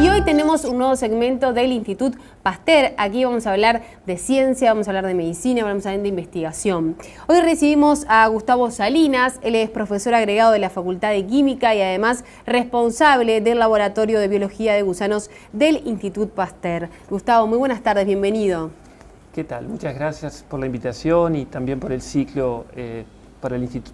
Y hoy tenemos un nuevo segmento del Institut Pasteur. Aquí vamos a hablar de ciencia, vamos a hablar de medicina, vamos a hablar de investigación. Hoy recibimos a Gustavo Salinas. Él es profesor agregado de la Facultad de Química y además responsable del Laboratorio de Biología de Gusanos del Institut Pasteur. Gustavo, muy buenas tardes, bienvenido. ¿Qué tal? Muchas gracias por la invitación y también por el ciclo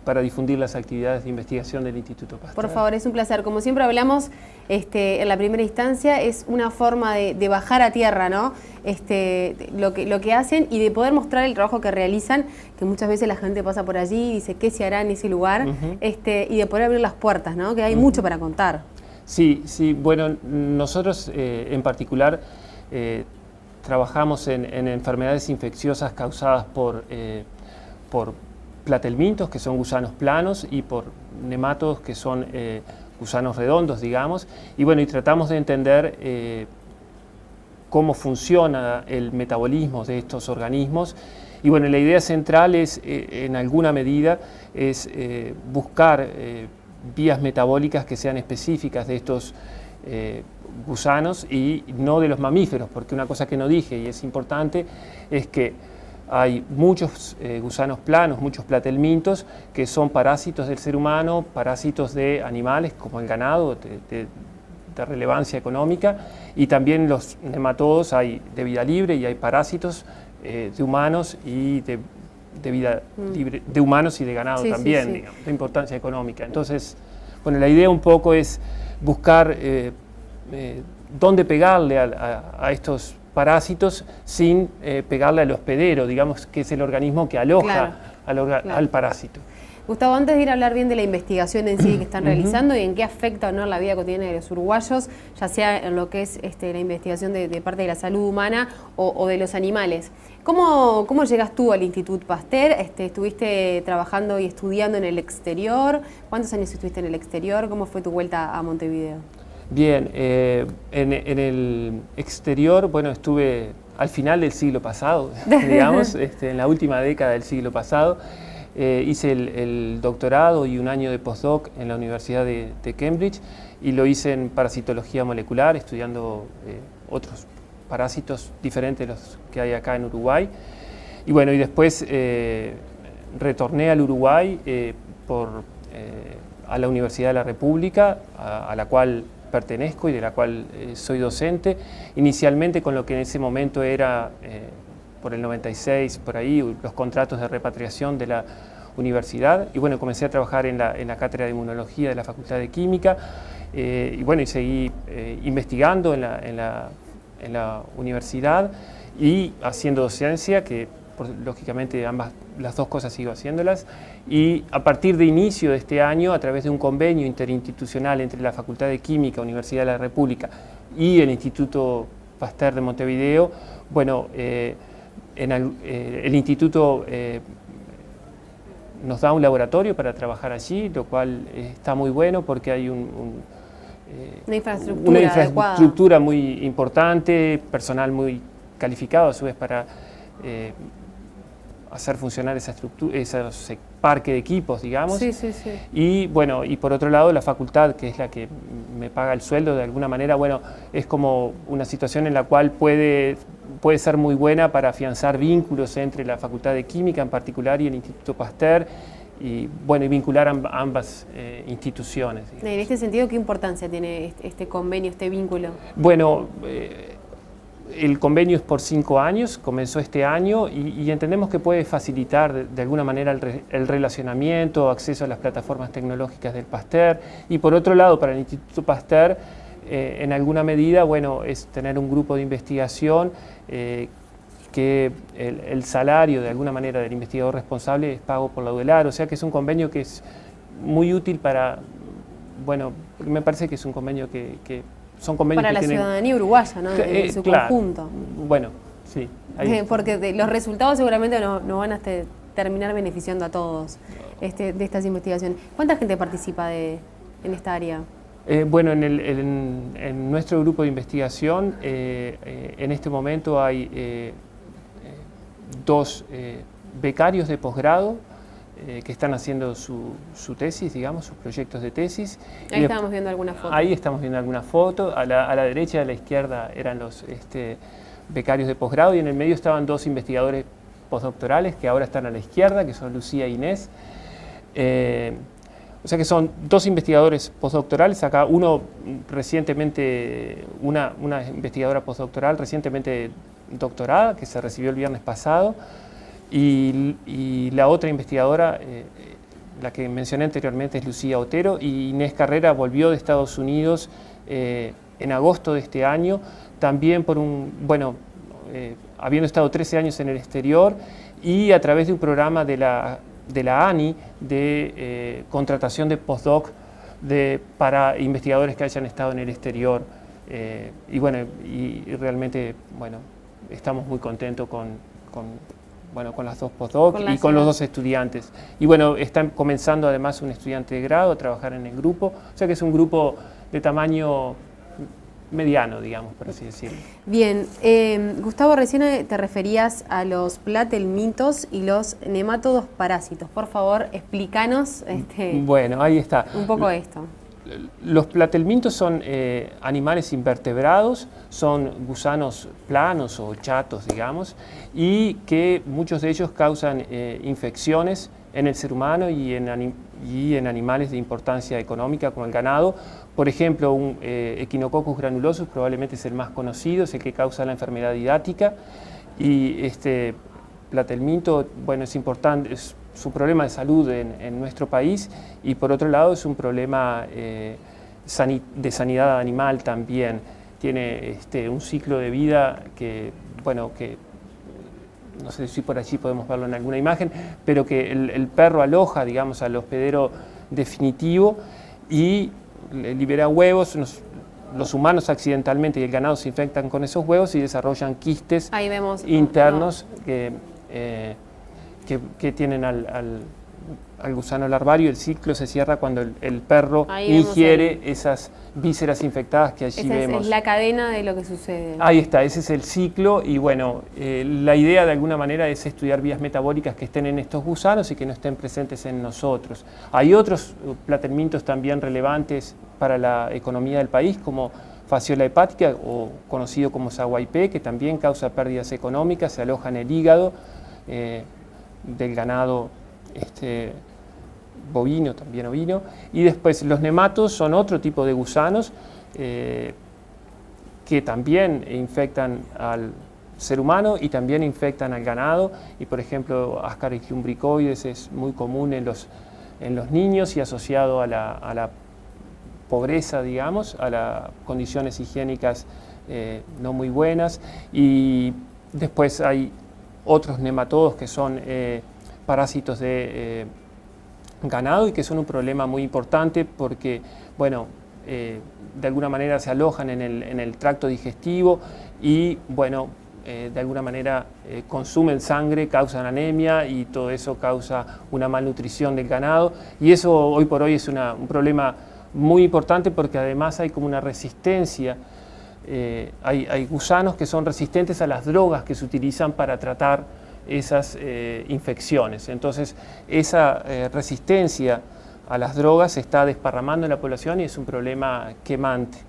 para difundir las actividades de investigación del Instituto Pasteur. Por favor, es un placer. Como siempre hablamos en la primera instancia, es una forma de bajar a tierra, ¿no? Lo que hacen y de poder mostrar el trabajo que realizan, que muchas veces la gente pasa por allí y dice qué se hará en ese lugar, y de poder abrir las puertas, ¿no? Que hay mucho para contar. Sí, bueno, nosotros en particular trabajamos en enfermedades infecciosas causadas por platelmintos, que son gusanos planos, y por nematodos, que son gusanos redondos, digamos. Y bueno, y tratamos de entender cómo funciona el metabolismo de estos organismos. Y bueno, la idea central es, en alguna medida, es buscar vías metabólicas que sean específicas de estos gusanos y no de los mamíferos, porque una cosa que no dije y es importante es que hay muchos gusanos planos, muchos platelmintos que son parásitos del ser humano, parásitos de animales como el ganado de relevancia económica, y también los nematodos hay de vida libre y hay parásitos de humanos y de vida libre, de humanos y de ganado también, digamos, de importancia económica. Entonces, bueno, la idea un poco es buscar dónde pegarle a estos parásitos sin pegarle al hospedero, digamos que es el organismo que aloja al parásito. Gustavo, antes de ir a hablar bien de la investigación en sí que están realizando y en qué afecta o no la vida cotidiana de los uruguayos, ya sea en lo que es la investigación de parte de la salud humana o de los animales, ¿cómo llegas tú al Institut Pasteur? ¿Estuviste trabajando y estudiando en el exterior? ¿Cuántos años estuviste en el exterior? ¿Cómo fue tu vuelta a Montevideo? Bien, en el exterior, bueno, estuve al final del siglo pasado, digamos, en la última década del siglo pasado. Hice el doctorado y un año de postdoc en la Universidad de Cambridge, y lo hice en parasitología molecular, estudiando otros parásitos diferentes de los que hay acá en Uruguay. Y bueno, y después retorné al Uruguay a la Universidad de la República, a la cual pertenezco y de la cual soy docente, inicialmente con lo que en ese momento era, por el 96, por ahí, los contratos de repatriación de la universidad, y bueno, comencé a trabajar en la cátedra de inmunología de la Facultad de Química, y bueno, y seguí investigando en la universidad y haciendo docencia, que lógicamente las dos cosas sigo haciéndolas, y a partir de inicio de este año, a través de un convenio interinstitucional entre la Facultad de Química, Universidad de la República y el Instituto Pasteur de Montevideo, bueno, el instituto nos da un laboratorio para trabajar allí, lo cual está muy bueno porque hay una infraestructura muy importante, personal muy calificado a su vez para hacer funcionar esa estructura, ese parque de equipos, digamos. Y bueno, y por otro lado la facultad, que es la que me paga el sueldo de alguna manera, bueno, es como una situación en la cual puede ser muy buena para afianzar vínculos entre la Facultad de Química en particular y el Instituto Pasteur, y bueno, y vincular ambas instituciones, digamos. En este sentido, ¿qué importancia tiene este convenio, este vínculo? Bueno, el convenio es por 5 años, comenzó este año, y entendemos que puede facilitar de alguna manera el relacionamiento, acceso a las plataformas tecnológicas del Pasteur, y por otro lado, para el Instituto Pasteur, en alguna medida, bueno, es tener un grupo de investigación que el salario de alguna manera del investigador responsable es pago por la UDELAR, o sea que es un convenio que es muy útil para, bueno, me parece que es un convenio que son convenios para que la ciudadanía uruguaya, ¿no? En su conjunto. Bueno, sí. Porque los resultados seguramente no van a terminar beneficiando a todos de estas investigaciones. ¿Cuánta gente participa en esta área? Bueno, en nuestro grupo de investigación, en este momento hay 2 becarios de posgrado que están haciendo su tesis, digamos, sus proyectos de tesis. Ahí estamos viendo algunas fotos. Ahí estamos viendo algunas fotos. A la derecha y a la izquierda eran los becarios de posgrado, y en el medio estaban dos investigadores postdoctorales que ahora están a la izquierda, que son Lucía e Inés. O sea que son dos investigadores postdoctorales, acá uno recientemente, una investigadora postdoctoral recientemente doctorada, que se recibió el viernes pasado, y la otra investigadora, la que mencioné anteriormente, es Lucía Otero, y Inés Carrera volvió de Estados Unidos en agosto de este año, también por habiendo estado 13 años en el exterior, y a través de un programa de la ANI de contratación de postdoc para investigadores que hayan estado en el exterior. Y realmente, estamos muy contentos con las dos postdoc y con los dos estudiantes. Y bueno, están comenzando además un estudiante de grado a trabajar en el grupo, o sea que es un grupo de tamaño mediano, digamos, por así decirlo. Bien, Gustavo, recién te referías a los platelmintos y los nemátodos parásitos. Por favor, explícanos bueno, ahí está. Un poco esto. Los platelmintos son animales invertebrados, son gusanos planos o chatos, digamos, y que muchos de ellos causan infecciones en el ser humano y en animales de importancia económica como el ganado. Por ejemplo, un Echinococcus granulosus probablemente es el más conocido, es el que causa la enfermedad idática, y este platelminto, es importante, es un problema de salud en nuestro país, y por otro lado es un problema de sanidad animal también. Tiene un ciclo de vida que no sé si por allí podemos verlo en alguna imagen, pero que el perro aloja, digamos, al hospedero definitivo y libera huevos. Los humanos accidentalmente y el ganado se infectan con esos huevos y desarrollan quistes internos que tienen al gusano larvario. El ciclo se cierra cuando el perro ingiere esas vísceras infectadas que allí vemos. Es la cadena de lo que sucede. Ahí está, ese es el ciclo, y la idea de alguna manera es estudiar vías metabólicas que estén en estos gusanos y que no estén presentes en nosotros. Hay otros platelmintos también relevantes para la economía del país, como Fasciola hepática, o conocido como saguaypé, que también causa pérdidas económicas, se aloja en el hígado del ganado bovino, también ovino. Y después los nematos son otro tipo de gusanos que también infectan al ser humano y también infectan al ganado, y por ejemplo Ascaris lumbricoides es muy común en los niños y asociado a la pobreza, digamos, a las condiciones higiénicas no muy buenas. Y después hay otros nematodos que son parásitos de ganado y que son un problema muy importante porque, de alguna manera se alojan en el tracto digestivo y, de alguna manera consumen sangre, causan anemia, y todo eso causa una malnutrición del ganado, y eso hoy por hoy es un problema muy importante porque además hay como una resistencia. Hay gusanos que son resistentes a las drogas que se utilizan para tratar esas infecciones. Entonces, esa resistencia a las drogas se está desparramando en la población y es un problema quemante.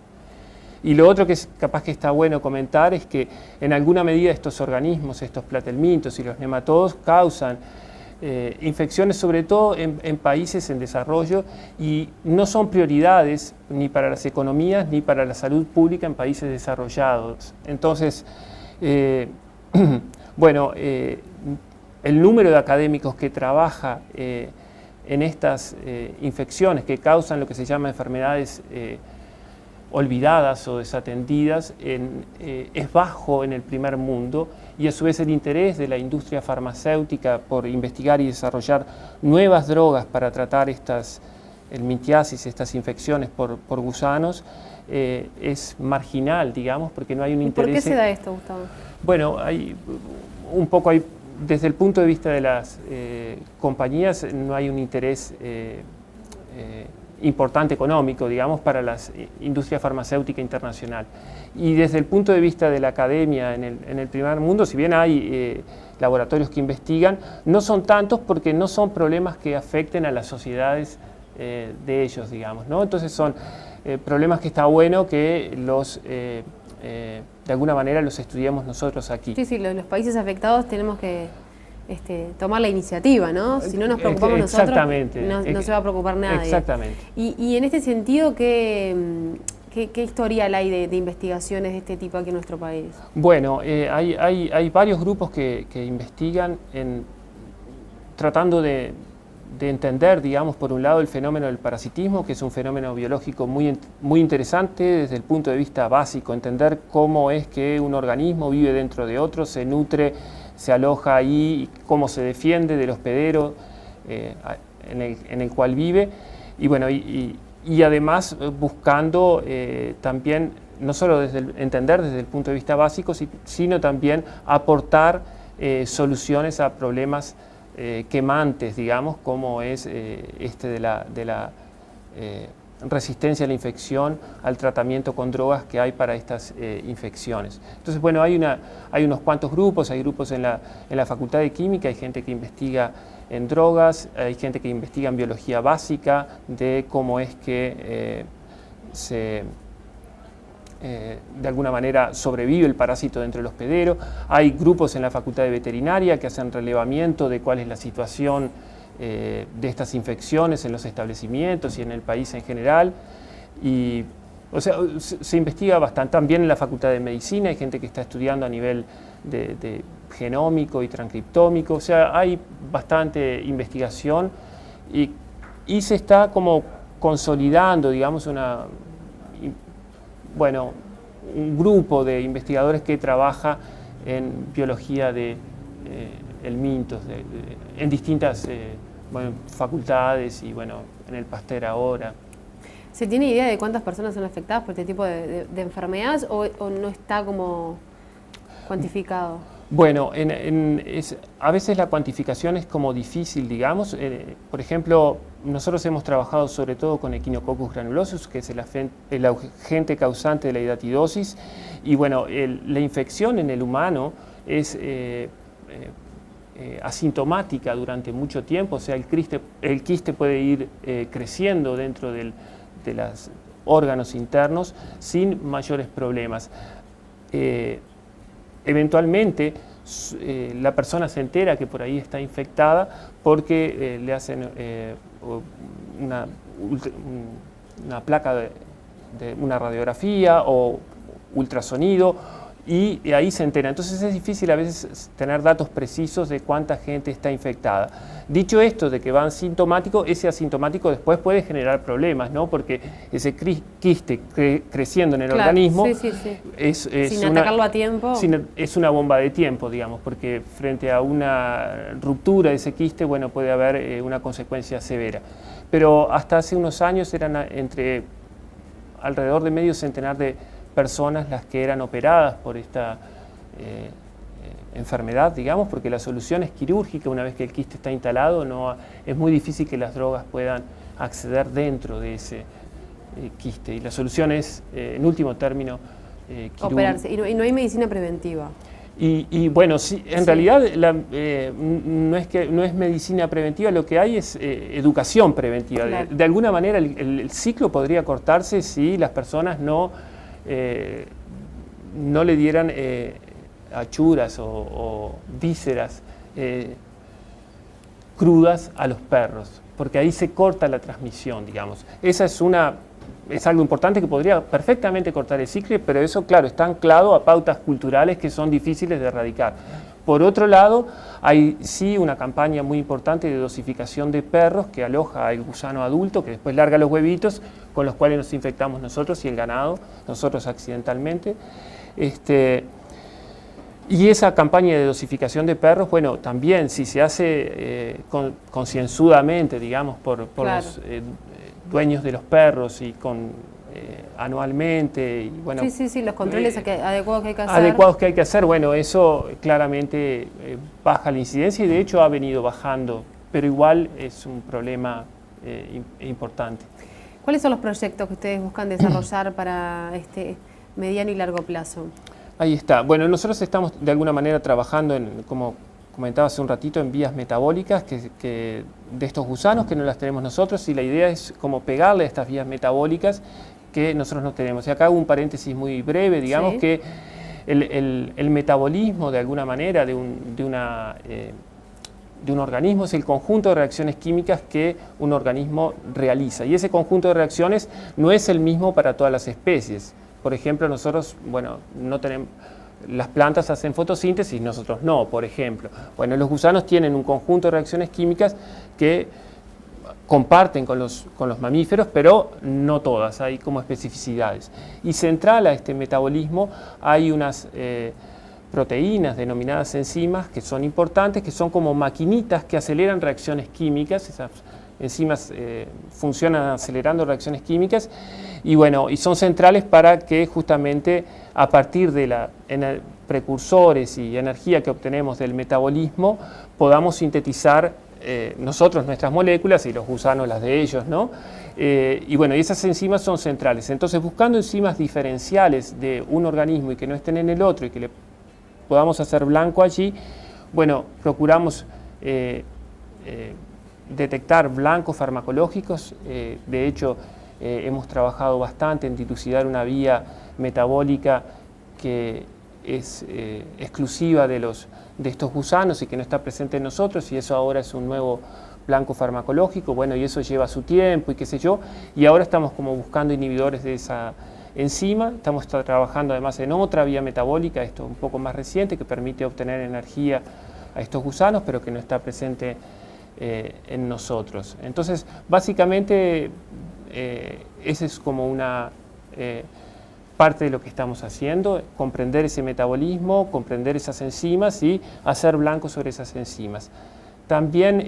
Y lo otro que es capaz que está bueno comentar es que en alguna medida estos organismos, estos platelmintos y los nematodos causan infecciones sobre todo en países en desarrollo, y no son prioridades ni para las economías ni para la salud pública en países desarrollados. Entonces, el número de académicos que trabaja en estas infecciones que causan lo que se llama enfermedades olvidadas o desatendidas es bajo en el primer mundo, y a su vez el interés de la industria farmacéutica por investigar y desarrollar nuevas drogas para tratar el mitiasis, estas infecciones por gusanos, es marginal, digamos, porque no hay un interés. ¿Por qué se da esto, Gustavo? Bueno, desde el punto de vista de las compañías no hay un interés importante económico, digamos, para la industria farmacéutica internacional. Y desde el punto de vista de la academia en el primer mundo, si bien hay laboratorios que investigan, no son tantos porque no son problemas que afecten a las sociedades de ellos, digamos, ¿no? Entonces son problemas que está bueno que los, de alguna manera los estudiemos nosotros aquí. Sí, sí, los países afectados tenemos que tomar la iniciativa, ¿no? Si no nos preocupamos nosotros, no se va a preocupar nadie. Exactamente. Y en este sentido, ¿qué historial hay de investigaciones de este tipo aquí en nuestro país? Bueno, hay varios grupos que investigan tratando de entender, digamos, por un lado el fenómeno del parasitismo, que es un fenómeno biológico muy interesante desde el punto de vista básico, entender cómo es que un organismo vive dentro de otro, se nutre, se aloja ahí, cómo se defiende del hospedero en el cual vive, y bueno, y además buscando también, no solo entender desde el punto de vista básico, sino también aportar soluciones a problemas quemantes, digamos, como es de la resistencia a la infección, al tratamiento con drogas que hay para estas infecciones. Entonces, bueno, hay unos cuantos grupos, hay grupos en la Facultad de Química, hay gente que investiga en drogas, hay gente que investiga en biología básica, de cómo es que de alguna manera sobrevive el parásito dentro del hospedero. Hay grupos en la Facultad de Veterinaria que hacen relevamiento de cuál es la situación de estas infecciones en los establecimientos y en el país en general. Y, o sea, se investiga bastante. También en la Facultad de Medicina hay gente que está estudiando a nivel de genómico y transcriptómico. O sea, hay bastante investigación y se está como consolidando, digamos, un grupo de investigadores que trabaja en biología de helmintos en distintas facultades y bueno, en el Pasteur ahora. ¿Se tiene idea de cuántas personas son afectadas por este tipo de enfermedades o no está como cuantificado? Bueno, a veces la cuantificación es como difícil, digamos. Por ejemplo, nosotros hemos trabajado sobre todo con Echinococcus granulosus, que es el agente causante de la hidatidosis. Y bueno, la infección en el humano es asintomática durante mucho tiempo, o sea, el quiste puede ir creciendo dentro de los órganos internos sin mayores problemas. Eventualmente la persona se entera que por ahí está infectada porque le hacen una placa de una radiografía o ultrasonido y ahí se entera. Entonces es difícil a veces tener datos precisos de cuánta gente está infectada. Dicho esto de que va asintomático, ese asintomático después puede generar problemas, ¿no? Porque ese quiste creciendo en el organismo sin atacarlo a tiempo. Es una bomba de tiempo, digamos, porque frente a una ruptura de ese quiste, bueno, puede haber una consecuencia severa. Pero hasta hace unos años eran alrededor de medio centenar de personas las que eran operadas por esta enfermedad, digamos, porque la solución es quirúrgica. Una vez que el quiste está instalado, es muy difícil que las drogas puedan acceder dentro de ese quiste. Y la solución es, en último término, operarse. Y no hay medicina preventiva. Y bueno, sí, en realidad no es medicina preventiva, lo que hay es educación preventiva. Claro. De alguna manera el ciclo podría cortarse si las personas no le dieran achuras o vísceras crudas a los perros, porque ahí se corta la transmisión, digamos. Esa es algo importante que podría perfectamente cortar el ciclo, pero eso, claro, está anclado a pautas culturales que son difíciles de erradicar. Por otro lado, hay sí una campaña muy importante de dosificación de perros que aloja al gusano adulto, que después larga los huevitos, con los cuales nos infectamos nosotros y el ganado, nosotros accidentalmente. Y esa campaña de dosificación de perros, bueno, también si se hace concienzudamente, digamos, por claro, los dueños de los perros y anualmente. Y bueno, sí, los controles adecuados que hay que hacer. Adecuados que hay que hacer, bueno, eso claramente baja la incidencia y de hecho ha venido bajando, pero igual es un problema importante. ¿Cuáles son los proyectos que ustedes buscan desarrollar para mediano y largo plazo? Ahí está. Bueno, nosotros estamos de alguna manera trabajando en, como comentaba hace un ratito, en vías metabólicas de estos gusanos que no las tenemos nosotros, y la idea es como pegarle a estas vías metabólicas que nosotros no tenemos. Y acá hago un paréntesis muy breve, digamos sí. que el metabolismo de alguna manera de un organismo es el conjunto de reacciones químicas que un organismo realiza, y ese conjunto de reacciones no es el mismo para todas las especies. Por ejemplo, nosotros, bueno, no tenemos, las plantas hacen fotosíntesis, nosotros no, por ejemplo. Bueno, los gusanos tienen un conjunto de reacciones químicas que comparten con los mamíferos, pero no todas, hay como especificidades. Y central a este metabolismo hay unas proteínas denominadas enzimas que son importantes, que son como maquinitas que aceleran reacciones químicas. Esas enzimas funcionan acelerando reacciones químicas y bueno, y son centrales para que justamente a partir de precursores y energía que obtenemos del metabolismo podamos sintetizar nosotros nuestras moléculas y los gusanos las de ellos, ¿no? Y bueno, y esas enzimas son centrales. Entonces, buscando enzimas diferenciales de un organismo y que no estén en el otro y que le podamos hacer blanco allí, bueno, procuramos detectar blancos farmacológicos. De hecho, hemos trabajado bastante en dilucidar una vía metabólica que es exclusiva de estos gusanos y que no está presente en nosotros, y eso ahora es un nuevo blanco farmacológico. Bueno, y eso lleva su tiempo y qué sé yo, y ahora estamos como buscando inhibidores de esa enzima. Estamos trabajando además en otra vía metabólica, esto un poco más reciente, que permite obtener energía a estos gusanos, pero que no está presente en nosotros. Entonces, básicamente, esa es como una parte de lo que estamos haciendo, comprender ese metabolismo, comprender esas enzimas y hacer blanco sobre esas enzimas. También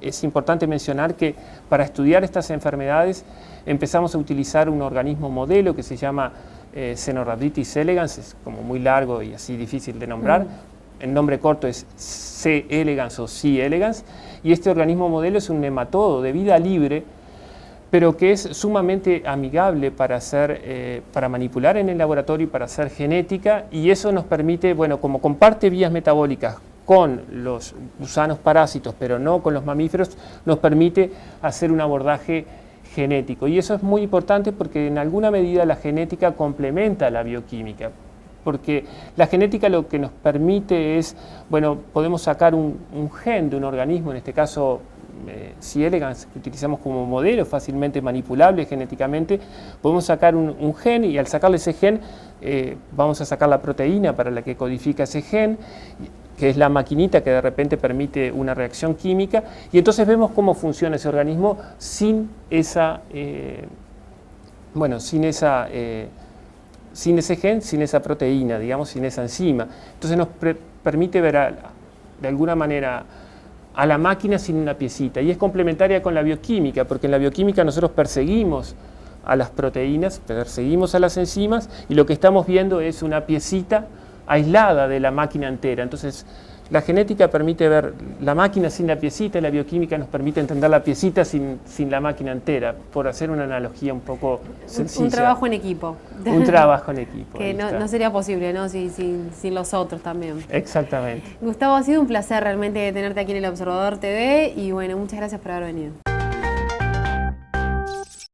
es importante mencionar que para estudiar estas enfermedades empezamos a utilizar un organismo modelo que se llama Caenorhabditis elegans, es como muy largo y así difícil de nombrar. El nombre corto es C. elegans o C. elegans, y este organismo modelo es un nematodo de vida libre, pero que es sumamente amigable para manipular en el laboratorio y para hacer genética, y eso nos permite, bueno, como comparte vías metabólicas con los gusanos parásitos, pero no con los mamíferos, nos permite hacer un abordaje genético. Y eso es muy importante porque en alguna medida la genética complementa a la bioquímica, porque la genética lo que nos permite es, bueno, podemos sacar un gen de un organismo, en este caso C. elegans, que utilizamos como modelo, fácilmente manipulable genéticamente. Podemos sacar un gen, y al sacarle ese gen vamos a sacar la proteína para la que codifica ese gen, que es la maquinita que de repente permite una reacción química, y entonces vemos cómo funciona ese organismo sin ese gen, sin esa proteína, digamos, sin esa enzima. Entonces nos permite ver de alguna manera a la máquina sin una piecita, y es complementaria con la bioquímica, porque en la bioquímica nosotros perseguimos a las proteínas, perseguimos a las enzimas, y lo que estamos viendo es una piecita aislada de la máquina entera. Entonces, la genética permite ver la máquina sin la piecita, y la bioquímica nos permite entender la piecita sin la máquina entera, por hacer una analogía un poco sencilla. Un trabajo en equipo. Un trabajo en equipo. Que no sería posible, ¿no? Sin los otros también. Exactamente. Gustavo, ha sido un placer realmente tenerte aquí en El Observador TV, y bueno, muchas gracias por haber venido.